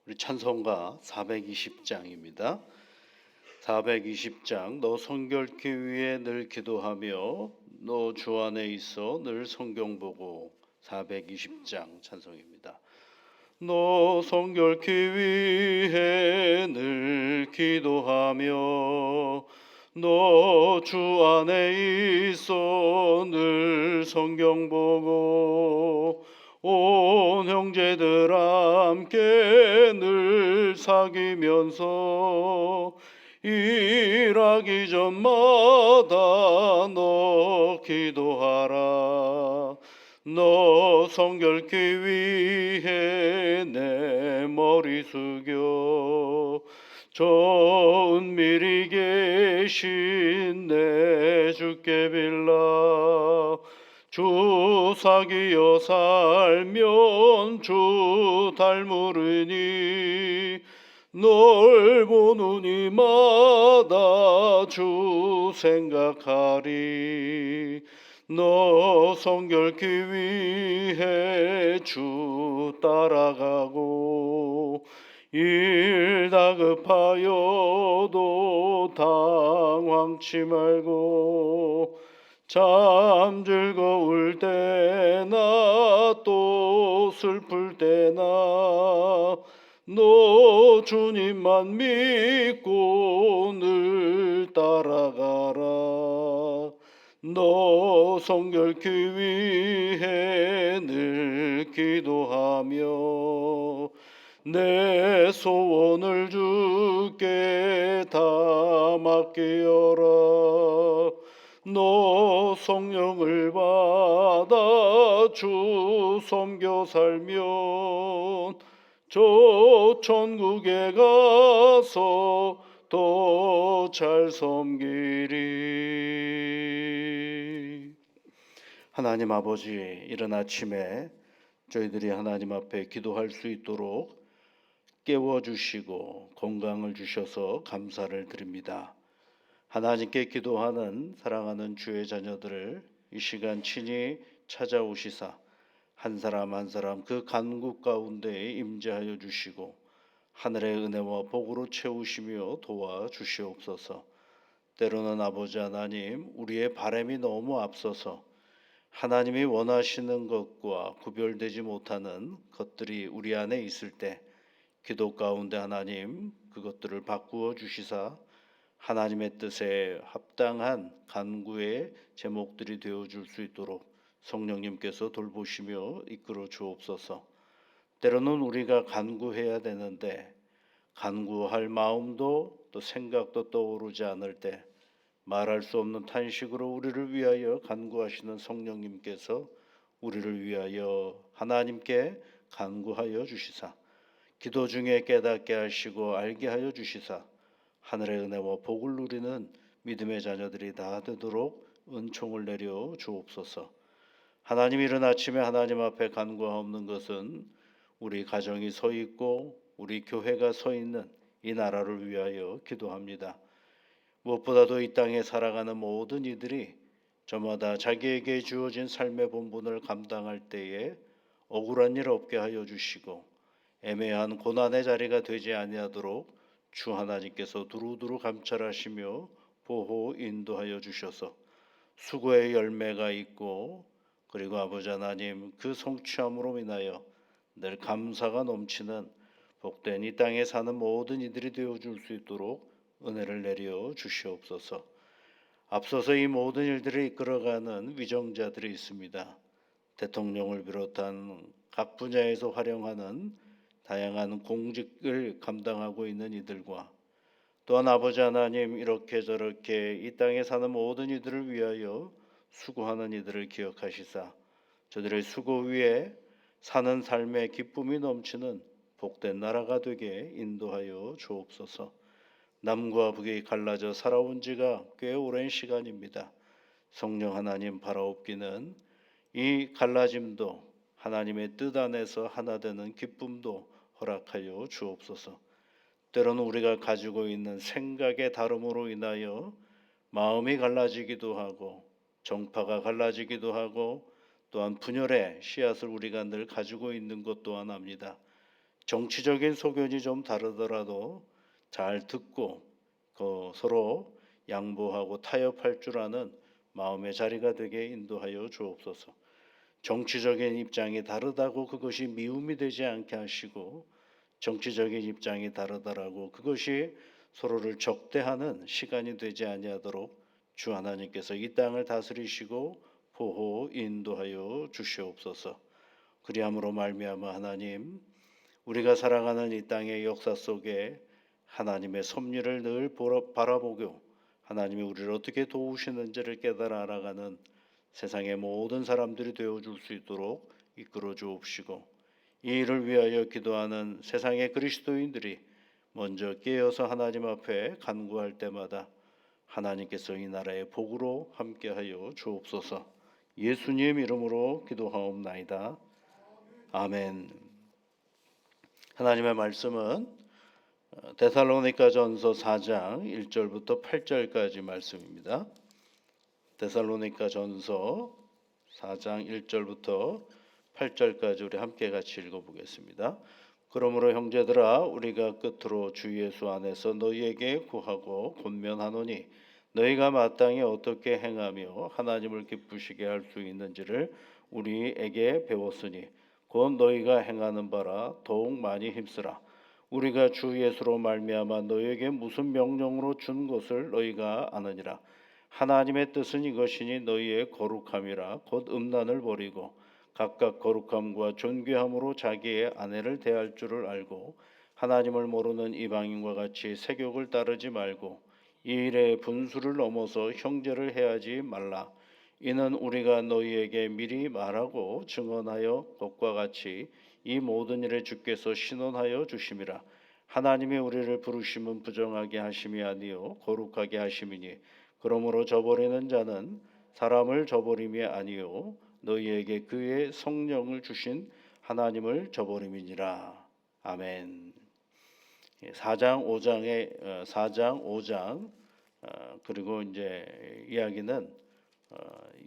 우리 찬송가 420장입니다. 420장 너 성결케 위해 늘 기도하며 너 주 안에 있어 늘 성경 보고 420장 찬송입니다. 너 성결케 위해 늘 기도하며 너 주 안에 있어 늘 성경 보고 온 형제들 함께 늘 사귀면서 일하기 전마다 너 기도하라. 너 성결케 위해 내 머리 숙여 저 은밀히 계신 내 주께 빌라. 주 사귀어 살면 주 닮으리니 널 보는 이마다 주 생각하리. 너 성결케 위해 주 따라가고 일 다급하여도 당황치 말고 참 즐거울 때나 또 슬플 때나 너 주님만 믿고 늘 따라가라. 너 성결케 위해 늘 기도하며 내 소원을 주께 다 맡기어라. 너 성령을 받아 주 섬겨 살면 저 천국에 가서 더 잘 섬기리. 하나님 아버지, 이른 아침에 저희들이 하나님 앞에 기도할 수 있도록 깨워주시고 건강을 주셔서 감사를 드립니다. 하나님께 기도하는 사랑하는 주의 자녀들을 이 시간 친히 찾아오시사 한 사람 한 사람 그 간구 가운데에 임재하여 주시고 하늘의 은혜와 복으로 채우시며 도와주시옵소서. 때로는 아버지 하나님, 우리의 바람이 너무 앞서서 하나님이 원하시는 것과 구별되지 못하는 것들이 우리 안에 있을 때 기도 가운데 하나님 그것들을 바꾸어 주시사 하나님의 뜻에 합당한 간구의 제목들이 되어줄 수 있도록 성령님께서 돌보시며 이끌어 주옵소서. 때로는 우리가 간구해야 되는데 간구할 마음도 또 생각도 떠오르지 않을 때 말할 수 없는 탄식으로 우리를 위하여 간구하시는 성령님께서 우리를 위하여 하나님께 간구하여 주시사 기도 중에 깨닫게 하시고 알게 하여 주시사 하늘의 은혜와 복을 누리는 믿음의 자녀들이 다 되도록 은총을 내려 주옵소서. 하나님, 이른 아침에 하나님 앞에 간구하옵는 것은 우리 가정이 서 있고 우리 교회가 서 있는 이 나라를 위하여 기도합니다. 무엇보다도 이 땅에 살아가는 모든 이들이 저마다 자기에게 주어진 삶의 본분을 감당할 때에 억울한 일 없게 하여 주시고 애매한 고난의 자리가 되지 아니하도록 주 하나님께서 두루두루 감찰하시며 보호 인도하여 주셔서 수고의 열매가 있고 그리고 아버지 하나님 그 성취함으로 인하여 늘 감사가 넘치는 복된 이 땅에 사는 모든 이들이 되어줄 수 있도록 은혜를 내려 주시옵소서. 앞서서 이 모든 일들을 이끌어가는 위정자들이 있습니다. 대통령을 비롯한 각 분야에서 활용하는 다양한 공직을 감당하고 있는 이들과 또한 아버지 하나님 이렇게 저렇게 이 땅에 사는 모든 이들을 위하여 수고하는 이들을 기억하시사 저들의 수고 위에 사는 삶의 기쁨이 넘치는 복된 나라가 되게 인도하여 주옵소서. 남과 북이 갈라져 살아온 지가 꽤 오랜 시간입니다. 성령 하나님 바라옵기는 이 갈라짐도 하나님의 뜻 안에서 하나 되는 기쁨도 허락하여 주옵소서. 때로는 우리가 가지고 있는 생각의 다름으로 인하여 마음이 갈라지기도 하고 정파가 갈라지기도 하고 또한 분열의 씨앗을 우리가 늘 가지고 있는 것 또한 압니다. 정치적인 소견이 좀 다르더라도 잘 듣고 서로 양보하고 타협할 줄 아는 마음의 자리가 되게 인도하여 주옵소서. 정치적인 입장이 다르다고 그것이 미움이 되지 않게 하시고, 정치적인 입장이 다르다라고 그것이 서로를 적대하는 시간이 되지 아니하도록 주 하나님께서 이 땅을 다스리시고 보호 인도하여 주시옵소서. 그리함으로 말미암아 하나님, 우리가 살아가는 이 땅의 역사 속에 하나님의 섭리를 늘 바라보고 하나님이 우리를 어떻게 도우시는지를 깨달아 알아가는 세상의 모든 사람들이 되어줄 수 있도록 이끌어 주옵시고, 이 일을 위하여 기도하는 세상의 그리스도인들이 먼저 깨어서 하나님 앞에 간구할 때마다 하나님께서 이 나라의 복으로 함께하여 주옵소서. 예수님 이름으로 기도하옵나이다. 아멘. 하나님의 말씀은 데살로니가전서 4장 1절부터 8절까지 말씀입니다. 데살로니가전서 4장 1절부터 8절까지 우리 함께 같이 읽어보겠습니다. 그러므로 형제들아, 우리가 끝으로 주 예수 안에서 너희에게 구하고 권면하노니, 너희가 마땅히 어떻게 행하며 하나님을 기쁘시게 할 수 있는지를 우리에게 배웠으니 곧 너희가 행하는 바라 더욱 많이 힘쓰라. 우리가 주 예수로 말미암아 너희에게 무슨 명령으로 준 것을 너희가 아느니라. 하나님의 뜻은 이것이니 너희의 거룩함이라. 곧 음란을 버리고 각각 거룩함과 존귀함으로 자기의 아내를 대할 줄을 알고, 하나님을 모르는 이방인과 같이 세욕을 따르지 말고 이 일에 분수를 넘어서 형제를 해하지 말라. 이는 우리가 너희에게 미리 말하고 증언하여 것과 같이 이 모든 일에 주께서 신원하여 주심이라. 하나님이 우리를 부르심은 부정하게 하심이 아니요 거룩하게 하심이니, 그러므로 저버리는 자는 사람을 저버림이 아니요 너희에게 그의 성령을 주신 하나님을 저버림이니라. 아멘. 4장 5장 그리고 이제 이야기는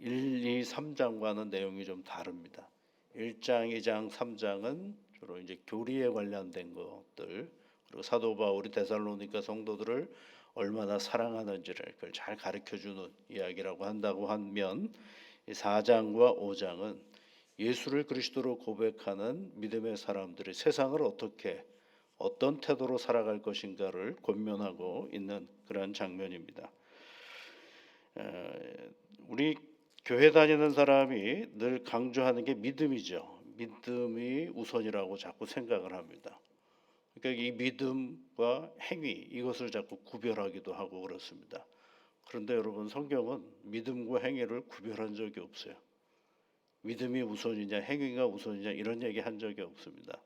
1, 2, 3장과는 내용이 좀 다릅니다. 1장, 2장, 3장은 주로 이제 교리에 관련된 것들, 그리고 사도 바울이 데살로니가 성도들을 얼마나 사랑하는지를 그걸 잘 가르쳐 주는 이야기라고 한다고 하면, 4장과 5장은 예수를 그리스도로 고백하는 믿음의 사람들이 세상을 어떤 태도로 살아갈 것인가를 권면하고 있는 그런 장면입니다. 우리 교회 다니는 사람이 늘 강조하는 게 믿음이죠. 믿음이 우선이라고 자꾸 생각을 합니다. 그러니까 이 믿음과 행위, 이것을 자꾸 구별하기도 하고 그렇습니다. 그런데 여러분, 성경은 믿음과 행위를 구별한 적이 없어요. 믿음이 우선이냐 행위가 우선이냐 이런 얘기 한 적이 없습니다.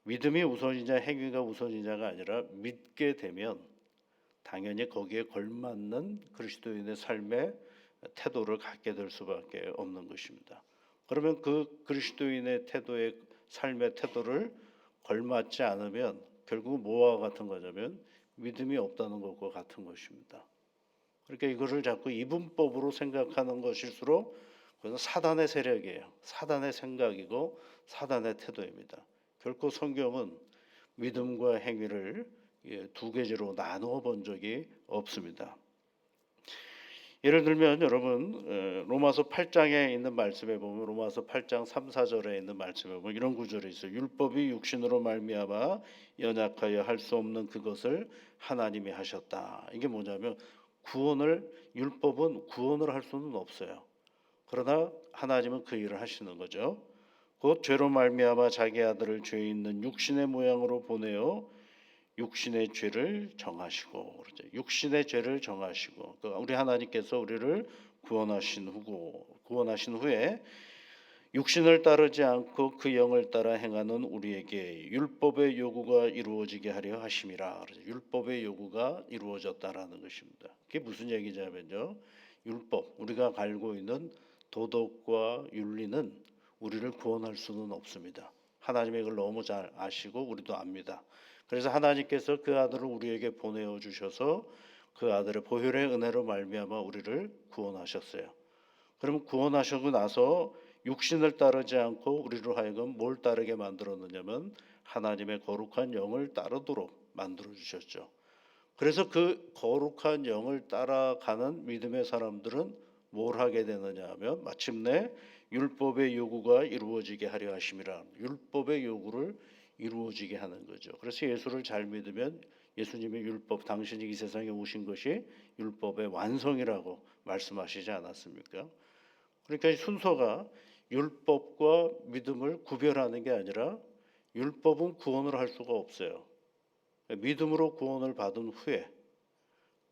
믿음이 우선이냐 행위가 우선이냐가 아니라, 믿게 되면 당연히 거기에 걸맞는 그리스도인의 삶의 태도를 갖게 될 수밖에 없는 것입니다. 그러면 그 그리스도인의 태도의 삶의 태도를 걸맞지 않으면 결국 뭐와 같은 거냐면 믿음이 없다는 것과 같은 것입니다. 그러니까 이거를 자꾸 이분법으로 생각하는 것일수록 그것은 사단의 세력이에요. 사단의 생각이고 사단의 태도입니다. 결코 성경은 믿음과 행위를 두 계제로 나누어 본 적이 없습니다. 예를 들면 여러분, 로마서 8장에 있는 말씀에 보면, 로마서 8장 3, 4절에 있는 말씀에 보면 이런 구절이 있어요. 율법이 육신으로 말미암아 연약하여 할 수 없는 그것을 하나님이 하셨다. 이게 뭐냐면, 율법은 구원을 할 수는 없어요. 그러나 하나님은 그 일을 하시는 거죠. 곧 죄로 말미암아 자기 아들을 죄 있는 육신의 모양으로 보내어 육신의 죄를 정하시고, 그렇죠. 육신의 죄를 정하시고, 우리 하나님께서 우리를 구원하신 후에 육신을 따르지 않고 그 영을 따라 행하는 우리에게 율법의 요구가 이루어지게 하려 하심이라. 그렇죠. 율법의 요구가 이루어졌다라는 것입니다. 그게 무슨 얘기냐면요, 율법, 우리가 알고 있는 도덕과 윤리는 우리를 구원할 수는 없습니다. 하나님이 이걸 너무 잘 아시고 우리도 압니다. 그래서 하나님께서 그 아들을 우리에게 보내어 주셔서 그 아들의 보혈의 은혜로 말미암아 우리를 구원하셨어요. 그럼 구원하시고 나서 육신을 따르지 않고 우리로 하여금 뭘 따르게 만들었느냐면 하나님의 거룩한 영을 따르도록 만들어 주셨죠. 그래서 그 거룩한 영을 따라가는 믿음의 사람들은 뭘 하게 되느냐 하면 마침내 율법의 요구가 이루어지게 하려 하심이라. 율법의 요구를 이루어지게 하는 거죠. 그래서 예수를 잘 믿으면 예수님의 율법, 당신이 이 세상에 오신 것이 율법의 완성이라고 말씀하시지 않았습니까? 그러니까 순서가 율법과 믿음을 구별하는 게 아니라 율법은 구원을 할 수가 없어요. 믿음으로 구원을 받은 후에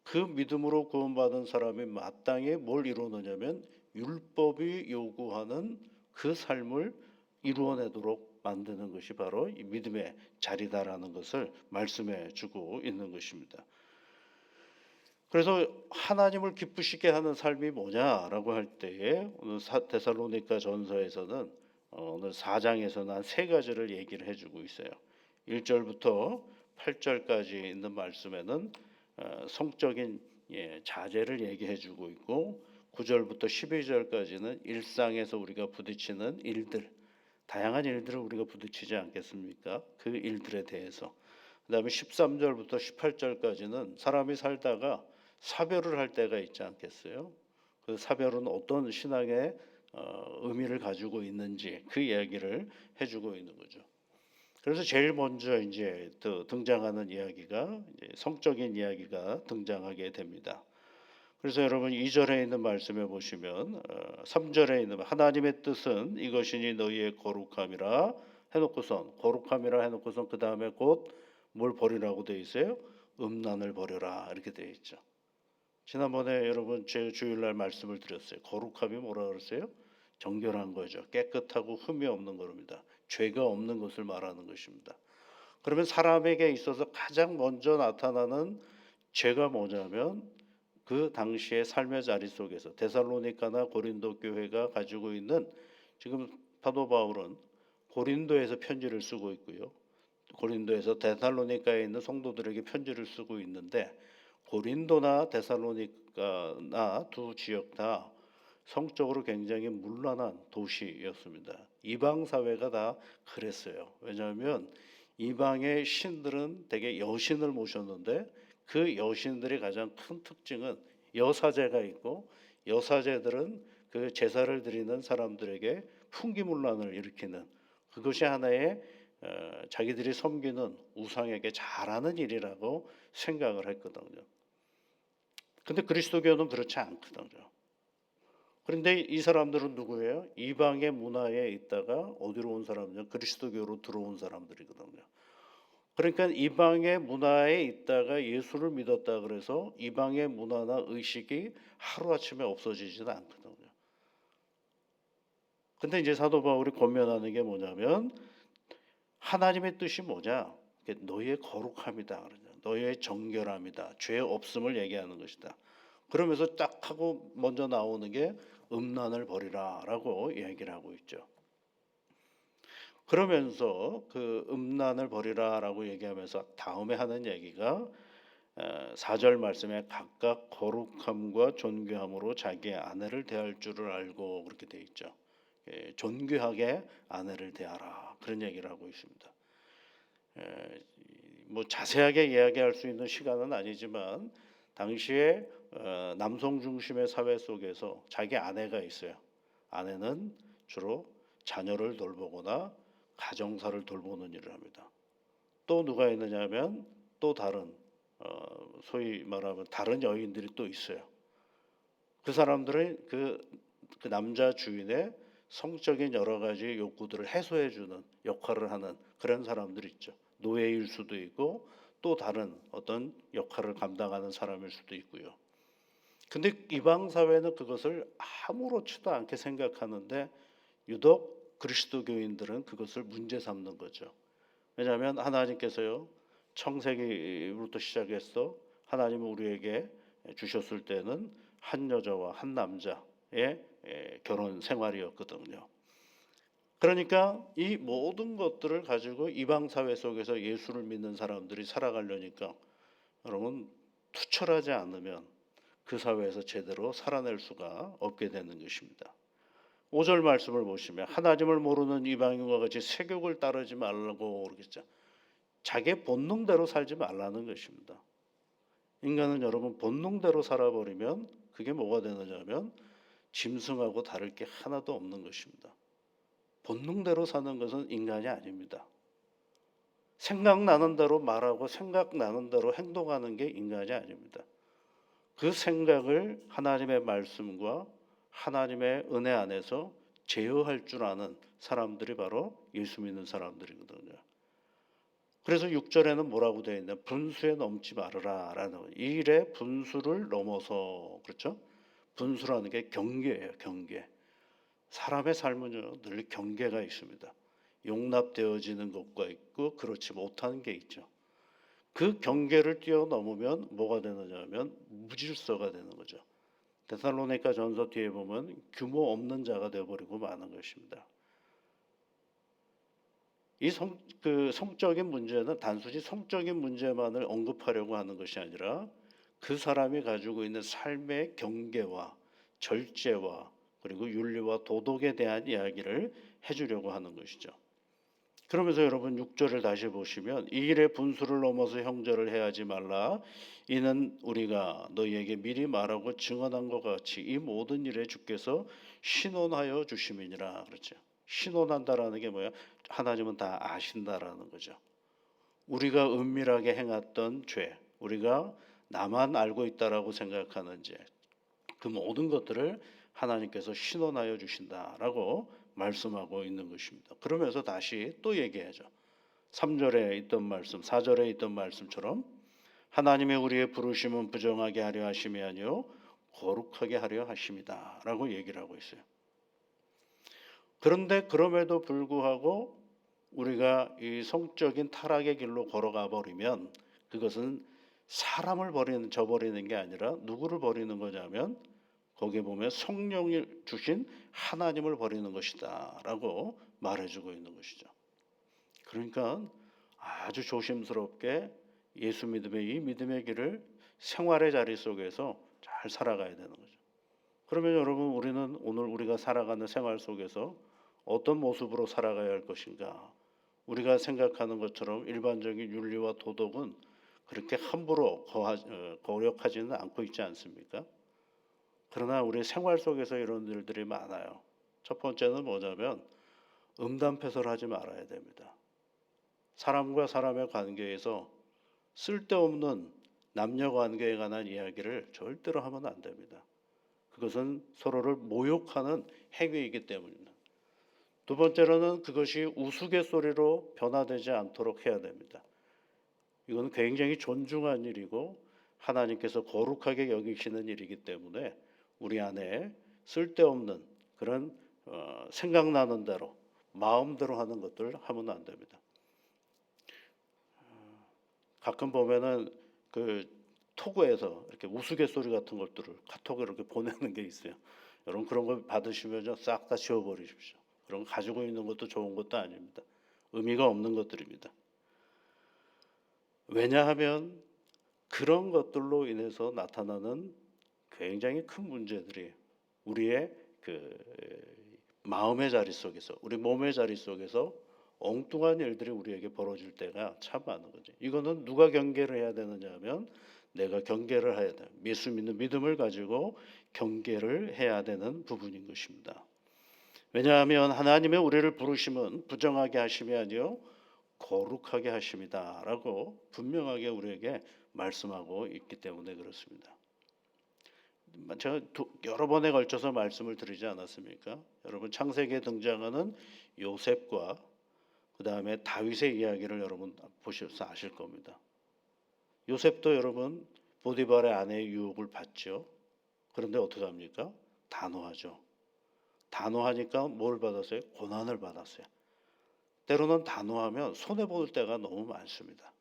그 믿음으로 구원받은 사람이 마땅히 뭘 이루느냐면 율법이 요구하는 그 삶을 이루어내도록 만드는 것이 바로 이 믿음의 자리다라는 것을 말씀해 주고 있는 것입니다. 그래서 하나님을 기쁘시게 하는 삶이 뭐냐라고 할 때에 오늘 데살로니가 전서에서는 오늘 4장에서는 한 세 가지를 얘기를 해주고 있어요. 1절부터 8절까지 있는 말씀에는 성적인 자제를 얘기해주고 있고 9절부터 12절까지는 일상에서 우리가 부딪히는 일들, 다양한 일들을 우리가 부딪히지 않겠습니까? 그 일들에 대해서. 그다음에 13절부터 18절까지는 사람이 살다가 사별을 할 때가 있지 않겠어요? 그 사별은 어떤 신앙의 의미를 가지고 있는지 그 이야기를 해주고 있는 거죠. 그래서 제일 먼저 이제 등장하는 이야기가 이제 성적인 이야기가 등장하게 됩니다. 그래서 여러분 2절에 있는 말씀에 보시면 3절에 있는 하나님의 뜻은 이것이니 너희의 거룩함이라 해놓고선 거룩함이라 해놓고선 그 다음에 곧 뭘 버리라고 돼 있어요? 음란을 버려라 이렇게 돼 있죠. 지난번에 여러분 제 주일날 말씀을 드렸어요. 거룩함이 뭐라 그랬어요? 정결한 거죠. 깨끗하고 흠이 없는 겁니다. 죄가 없는 것을 말하는 것입니다. 그러면 사람에게 있어서 가장 먼저 나타나는 죄가 뭐냐면 그 당시의 삶의 자리 속에서 데살로니가나 고린도 교회가 가지고 있는 지금 사도 바울은 고린도에서 편지를 쓰고 있고요. 고린도에서 데살로니가에 있는 성도들에게 편지를 쓰고 있는데 고린도나 데살로니가나 두 지역 다 성적으로 굉장히 문란한 도시였습니다. 이방 사회가 다 그랬어요. 왜냐하면 이방의 신들은 대개 여신을 모셨는데 그 여신들의 가장 큰 특징은 여사제가 있고 여사제들은 그 제사를 드리는 사람들에게 풍기문란을 일으키는 그것이 하나의 자기들이 섬기는 우상에게 잘하는 일이라고 생각을 했거든요. 근데 그리스도교는 그렇지 않거든요. 그런데 이 사람들은 누구예요? 이방의 문화에 있다가 어디로 온 사람이냐? 그리스도교로 들어온 사람들이거든요. 그러니까 이방의 문화에 있다가 예수를 믿었다 그래서 이방의 문화나 의식이 하루아침에 없어지지는 않거든요. 근데 이제 사도 바울이 권면하는 게 뭐냐면 하나님의 뜻이 뭐냐? 너희의 거룩함이다. 너희의 정결함이다. 죄 없음을 얘기하는 것이다. 그러면서 딱 하고 먼저 나오는 게 음란을 버리라라고 얘기를 하고 있죠. 그러면서 그 음란을 버리라라고 얘기하면서 다음에 하는 얘기가 4절 말씀에 각각 거룩함과 존귀함으로 자기의 아내를 대할 줄을 알고 그렇게 돼 있죠. 존귀하게 아내를 대하라 그런 얘기를 하고 있습니다. 뭐 자세하게 이야기할 수 있는 시간은 아니지만 당시에 남성 중심의 사회 속에서 자기 아내가 있어요. 아내는 주로 자녀를 돌보거나 가정사를 돌보는 일을 합니다. 또 누가 있느냐면 또 다른 소위 말하면 다른 여인들이 또 있어요. 그 사람들은 그 남자 주인의 성적인 여러 가지 욕구들을 해소해주는 역할을 하는 그런 사람들이 있죠. 노예일 수도 있고 또 다른 어떤 역할을 감당하는 사람일 수도 있고요. 근데 이방 사회는 그것을 아무렇지도 않게 생각하는데 유독 그리스도교인들은 그것을 문제 삼는 거죠. 왜냐하면 하나님께서요 창세기부터 시작해서 하나님은 우리에게 주셨을 때는 한 여자와 한 남자의 결혼 생활이었거든요. 그러니까 이 모든 것들을 가지고 이방 사회 속에서 예수를 믿는 사람들이 살아가려니까 여러분 투철하지 않으면 그 사회에서 제대로 살아낼 수가 없게 되는 것입니다. 5절 말씀을 보시면 하나님을 모르는 이방인과 같이 세욕을 따르지 말라고 그러겠죠. 자기의 본능대로 살지 말라는 것입니다. 인간은 여러분 본능대로 살아버리면 그게 뭐가 되느냐면 짐승하고 다를 게 하나도 없는 것입니다. 본능대로 사는 것은 인간이 아닙니다. 생각나는 대로 말하고 생각나는 대로 행동하는 게 인간이 아닙니다. 그 생각을 하나님의 말씀과 하나님의 은혜 안에서 제어할 줄 아는 사람들이 바로 예수 믿는 사람들이거든요. 그래서 6절에는 뭐라고 되어 있냐? 분수에 넘지 말으라라는 이 일의 분수를 넘어서 그렇죠? 분수라는 게 경계예요, 경계. 사람의 삶은요 늘 경계가 있습니다. 용납되어지는 것과 있고 그렇지 못한 게 있죠. 그 경계를 뛰어넘으면 뭐가 되느냐면 무질서가 되는 거죠. 데살로니가 전서 뒤에 보면 규모 없는 자가 되어버리고 마는 것입니다. 이 성적인 문제는 단순히 성적인 문제만을 언급하려고 하는 것이 아니라 그 사람이 가지고 있는 삶의 경계와 절제와 그리고 윤리와 도덕에 대한 이야기를 해주려고 하는 것이죠. 그러면서 여러분 6절을 다시 보시면 이 일의 분수를 넘어서 형제를 해하지 말라. 이는 우리가 너희에게 미리 말하고 증언한 것 같이 이 모든 일에 주께서 신원하여 주심이니라. 그렇죠. 신원한다라는 게 뭐야? 하나님은 다 아신다라는 거죠. 우리가 은밀하게 행했던 죄, 우리가 나만 알고 있다라고 생각하는 죄, 그 모든 것들을 하나님께서 신원하여 주신다라고 말씀하고 있는 것입니다. 그러면서 다시 또 얘기하죠. 3절에 있던 말씀, 4절에 있던 말씀처럼 하나님의 우리의 부르심은 부정하게 하려 하심이 아니요 거룩하게 하려 하심이다라고 얘기를 하고 있어요. 그런데 그럼에도 불구하고 우리가 이 성적인 타락의 길로 걸어가 버리면 그것은 사람을 저버리는 게 아니라 누구를 버리는 거냐면 거기에 보면 성령이 주신 하나님을 버리는 것이다라고 말해주고 있는 것이죠. 그러니까 아주 조심스럽게 예수 믿음의 이 믿음의 길을 생활의 자리 속에서 잘 살아가야 되는 거죠. 그러면 여러분 우리는 오늘 우리가 살아가는 생활 속에서 어떤 모습으로 살아가야 할 것인가? 우리가 생각하는 것처럼 일반적인 윤리와 도덕은 그렇게 함부로 거역하지는 않고 있지 않습니까? 그러나 우리 생활 속에서 이런 일들이 많아요. 첫 번째는 뭐냐면 음담패설 하지 말아야 됩니다. 사람과 사람의 관계에서 쓸데없는 남녀 관계에 관한 이야기를 절대로 하면 안 됩니다. 그것은 서로를 모욕하는 행위이기 때문입니다. 두 번째로는 그것이 우스갯소리로 변화되지 않도록 해야 됩니다. 이건 굉장히 존중한 일이고 하나님께서 거룩하게 여기시는 일이기 때문에 우리 안에 쓸데없는 그런 생각나는 대로 마음대로 하는 것들 하면 안 됩니다. 가끔 보면은 그 톡에서 이렇게 우스갯소리 같은 것들을 카톡에 이렇게 보내는 게 있어요. 여러분 그런 거 받으시면 싹 다 지워버리십시오. 그런 거 가지고 있는 것도 좋은 것도 아닙니다. 의미가 없는 것들입니다. 왜냐하면 그런 것들로 인해서 나타나는 굉장히 큰 문제들이 우리의 그 마음의 자리 속에서 우리 몸의 자리 속에서 엉뚱한 일들이 우리에게 벌어질 때가 참 많은 거죠. 이거는 누가 경계를 해야 되느냐 하면 내가 경계를 해야 돼. 예수 믿는 믿음을 가지고 경계를 해야 되는 부분인 것입니다. 왜냐하면 하나님의 우리를 부르심은 부정하게 하심이 아니요 거룩하게 하심이다라고 분명하게 우리에게 말씀하고 있기 때문에 그렇습니다. 제가 여러 번에 걸쳐서 말씀을 드리지 않았습니까? 여러분 창세기에 등장하는 요셉과 그 다음에 다윗의 이야기를 여러분 보셔서 아실 겁니다. 요셉도 여러분 보디발의 아내의 유혹을 받죠. 그런데 어떻게 합니까? 단호하죠. 단호하니까 뭘 받았어요? 고난을 받았어요. 때로는 단호하면 손해볼 때가 너무 많습니다.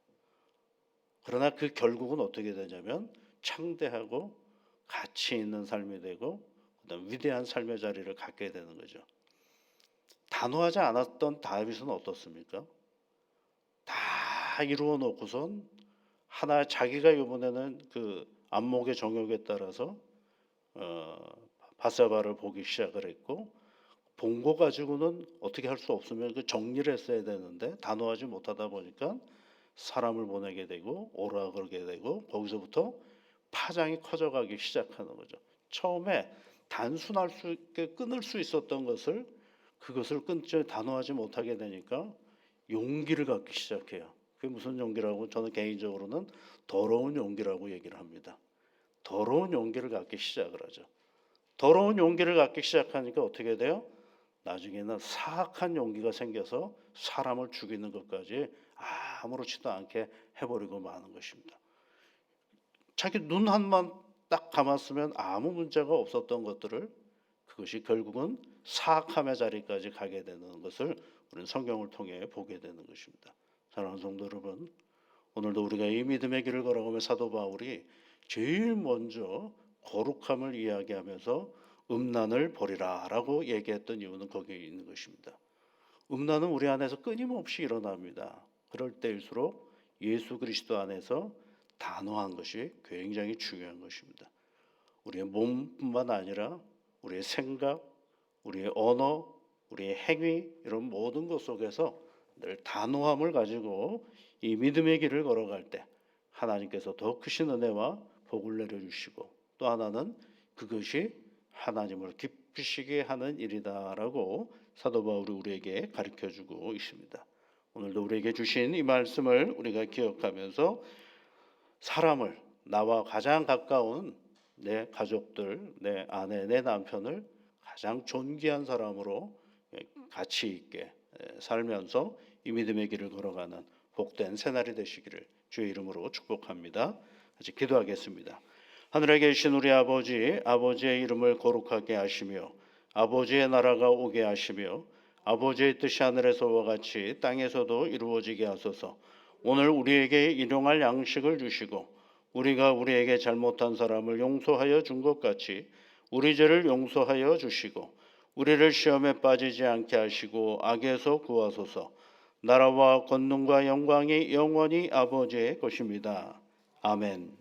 그러나 그 결국은 어떻게 되냐면 창대하고 가치 있는 삶이 되고 그다음 위대한 삶의 자리를 갖게 되는 거죠. 단호하지 않았던 다윗은 어떻습니까? 다 이루어 놓고선 하나 자기가 이번에는 그 안목의 정욕에 따라서 바세바를 보기 시작을 했고 본 거 가지고는 어떻게 할 수 없으면 그 정리를 했어야 되는데 단호하지 못하다 보니까 사람을 보내게 되고 오라 그러게 되고 거기서부터 파장이 커져가기 시작하는 거죠. 처음에 단순할 수 있게 끊을 수 있었던 것을 그것을 끊지 단호하지 못하게 되니까 용기를 갖기 시작해요. 그게 무슨 용기라고 저는 개인적으로는 더러운 용기라고 얘기를 합니다. 더러운 용기를 갖기 시작을 하죠. 더러운 용기를 갖기 시작하니까 어떻게 돼요? 나중에는 사악한 용기가 생겨서 사람을 죽이는 것까지 아무렇지도 않게 해버리고 마는 것입니다. 자기 눈 한번 딱 감았으면 아무 문제가 없었던 것들을 그것이 결국은 사악함의 자리까지 가게 되는 것을 우리는 성경을 통해 보게 되는 것입니다. 사랑하는 성도 여러분, 오늘도 우리가 이 믿음의 길을 걸어가며 사도 바울이 제일 먼저 거룩함을 이야기하면서 음란을 버리라라고 얘기했던 이유는 거기에 있는 것입니다. 음란은 우리 안에서 끊임없이 일어납니다. 그럴 때일수록 예수 그리스도 안에서 단호한 것이 굉장히 중요한 것입니다. 우리의 몸뿐만 아니라 우리의 생각, 우리의 언어, 우리의 행위 이런 모든 것 속에서 늘 단호함을 가지고 이 믿음의 길을 걸어갈 때 하나님께서 더 크신 은혜와 복을 내려주시고 또 하나는 그것이 하나님을 기쁘시게 하는 일이다라고 사도 바울이 우리에게 가르쳐주고 있습니다. 오늘도 우리에게 주신 이 말씀을 우리가 기억하면서 사람을 나와 가장 가까운 내 가족들, 내 아내, 내 남편을 가장 존귀한 사람으로 가치 있게 살면서 이 믿음의 길을 걸어가는 복된 새날이 되시기를 주의 이름으로 축복합니다. 같이 기도하겠습니다. 하늘에 계신 우리 아버지, 아버지의 이름을 거룩하게 하시며 아버지의 나라가 오게 하시며 아버지의 뜻이 하늘에서와 같이 땅에서도 이루어지게 하소서. 오늘 우리에게 일용할 양식을 주시고 우리가 우리에게 잘못한 사람을 용서하여 준 것 같이 우리 죄를 용서하여 주시고 우리를 시험에 빠지지 않게 하시고 악에서 구하소서. 나라와 권능과 영광이 영원히 아버지의 것입니다. 아멘.